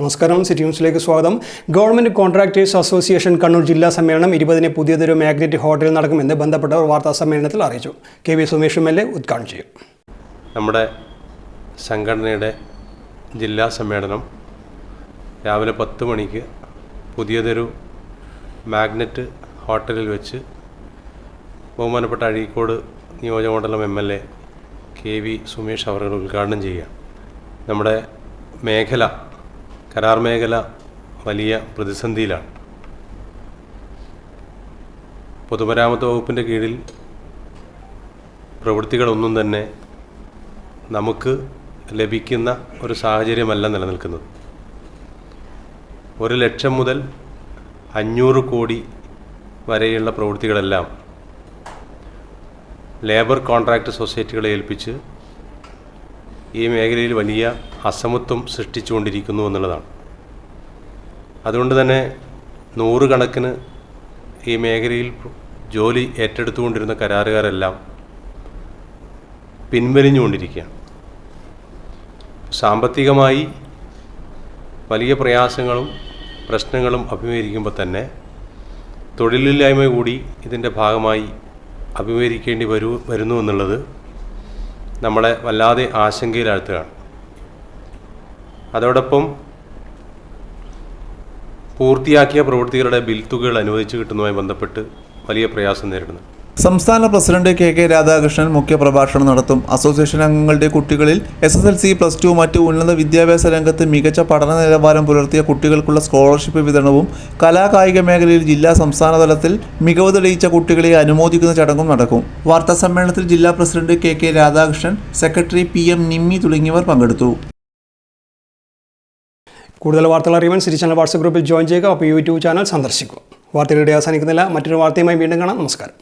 നമസ്കാരം, സിറ്റി ന്യൂസിലേക്ക് സ്വാഗതം. ഗവൺമെന്റ് കോൺട്രാക്ടേഴ്സ് അസോസിയേഷൻ കണ്ണൂർ ജില്ലാ സമ്മേളനം 20-ന് പുതിയതൊരു മാഗ്നറ്റ് ഹോട്ടലിൽ നടക്കുമെന്ന് ബന്ധപ്പെട്ടവർ വാർത്താ സമ്മേളനത്തിൽ അറിയിച്ചു. KV സുമേഷ് MLA ഉദ്ഘാടനം ചെയ്യും. നമ്മുടെ സംഘടനയുടെ ജില്ലാ സമ്മേളനം രാവിലെ 10 മണിക്ക് പുതിയതൊരു മാഗ്നറ്റ് ഹോട്ടലിൽ വെച്ച് ബഹുമാനപ്പെട്ട അഴീക്കോട് നിയോജകമണ്ഡലം MLA KV സുമേഷ് അവർ ഉദ്ഘാടനം ചെയ്യുക. നമ്മുടെ മേഖല, കരാർ മേഖല വലിയ പ്രതിസന്ധിയിലാണ്. പൊതുമരാമത്ത് വകുപ്പിൻ്റെ കീഴിൽ പ്രവൃത്തികളൊന്നും തന്നെ നമുക്ക് ലഭിക്കുന്ന ഒരു സാഹചര്യമല്ല നിലനിൽക്കുന്നത്. 1 ലക്ഷം മുതൽ 500 കോടി വരെയുള്ള പ്രവൃത്തികളെല്ലാം ലേബർ കോൺട്രാക്ട് സൊസൈറ്റികളെ ഏൽപ്പിച്ച് ഈ മേഖലയിൽ വലിയ അസമത്വം സൃഷ്ടിച്ചുകൊണ്ടിരിക്കുന്നു എന്നുള്ളതാണ്. അതുകൊണ്ട് തന്നെ 100 കണക്കിന് ഈ മേഖലയിൽ ജോലി ഏറ്റെടുത്തുകൊണ്ടിരുന്ന കരാറുകാരെല്ലാം പിൻവലിഞ്ഞുകൊണ്ടിരിക്കുകയാണ്. സാമ്പത്തികമായി വലിയ പ്രയാസങ്ങളും പ്രശ്നങ്ങളും അഭിമുഖീകരിക്കുമ്പോൾ തന്നെ തൊഴിലില്ലായ്മ കൂടി ഇതിൻ്റെ ഭാഗമായി അഭിമുഖീകരിക്കേണ്ടി വരുന്നു എന്നുള്ളത് നമ്മളെ വല്ലാതെ ആശങ്കയിലാഴ്ത്തുകയാണ്. അതോടൊപ്പം പൂർത്തിയാക്കിയ പ്രവൃത്തികളുടെ ബിൽ തുകകൾ അനുവദിച്ചു കിട്ടുന്നതുമായി ബന്ധപ്പെട്ട് വലിയ പ്രയാസം നേരിടുന്നു. സംസ്ഥാന പ്രസിഡന്റ് KK രാധാകൃഷ്ണൻ മുഖ്യപ്രഭാഷണം നടത്തും. അസോസിയേഷൻ അംഗങ്ങളുടെ കുട്ടികളിൽ SSLC, +2 മറ്റ് ഉന്നത വിദ്യാഭ്യാസ രംഗത്ത് മികച്ച പഠന നിലവാരം പുലർത്തിയ കുട്ടികൾക്കുള്ള സ്കോളർഷിപ്പ് വിതരണവും കലാകായിക മേഖലയിൽ ജില്ലാ സംസ്ഥാന തലത്തിൽ മികവ് തെളിയിച്ച കുട്ടികളെ അനുമോദിക്കുന്ന ചടങ്ങും നടക്കും. വാർത്താ സമ്മേളനത്തിൽ ജില്ലാ president KK Radhakrishnan, secretary PM Nimmi തുടങ്ങിയവർ പങ്കെടുത്തു. കൂടുതൽ വാർത്തകൾ അറിയാൻ സിറ്റി ചാനൽ വാട്സ്ആപ്പ് ഗ്രൂപ്പിൽ ജോയിൻ ചെയ്യുക. അപ്പോൾ YouTube ചാനൽ സന്ദർശിക്കുക. വാർത്തകളുടെ അവസാനിക്കുന്നില്ല. മറ്റൊരു വാർത്തയുമായി വീണ്ടും കാണാം. നമസ്കാരം.